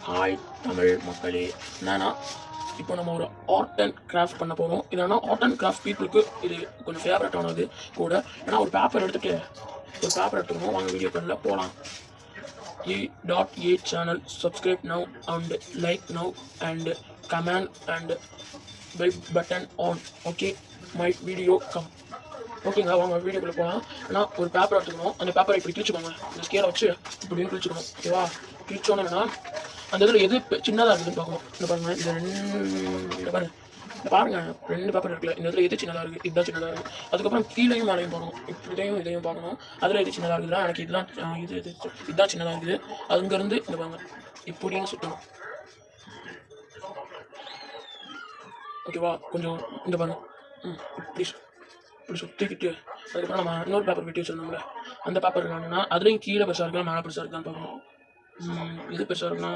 Hi Tamil மக்களே. என்னன்னா இப்போ நம்ம ஒரு ஆர்ட் அண்ட் கிராஃப்ட் பண்ண போகிறோம். இல்லைன்னா ஆர்ட் அண்ட் கிராஃப்ட் பீப்புளுக்கு இது கொஞ்சம் ஃபேவரட்டானது கூட. ஏன்னா ஒரு பேப்பர் எடுத்துக்கணும். வாங்க வீடியோ பண்ணல போகலாம். E.A channel, subscribe now and like now and comment and bell button on. Okay, my video come. ஓகேங்க, வாங்க வீடியோக்குள்ளே போகலாம். ஆனால் ஒரு பேப்பர் எடுத்துக்கணும். அந்த பேப்பரை இப்படி கிழிச்சுக்கோங்க. இந்த ஸ்கேலை வச்சு இப்படியும் கிழிச்சுக்கணும். ஓகேவா? கிழிச்சோன்னா அந்த இதில் எது சின்னதாக இருக்குதுன்னு பார்க்கணும். இந்த பாருங்க, இந்த பாருங்க 2 பேப்பர் இருக்குல்ல, இந்த இதில் எது சின்னதாக இருக்குது, இதுதான் சின்னதாக இருக்குது. அதுக்கப்புறம் கீழையும் மேலேயும் போகணும். இதையும் பார்க்கணும். அதில் எது சின்னதாக இருக்குதுன்னா எனக்கு இதுதான் இதுதான் சின்னதாக இருக்குது. அங்கேருந்து இந்த பாருங்க இப்படின்னு சுற்றணும். ஓகேவா? கொஞ்சம் இந்த பாருங்க இப்படி சுற்றிக்கிட்டு அதுக்கப்புறம் நம்ம இன்னொரு பேப்பர் வெட்டி வச்சுருந்தோம்ல, அந்த பேப்பர் என்னன்னா அதுலேயும் கீழே பெருசாக இருக்கா மேலே பெருசாக இருக்கான்னு பார்க்கணும். இது பெருசாக இருக்குன்னா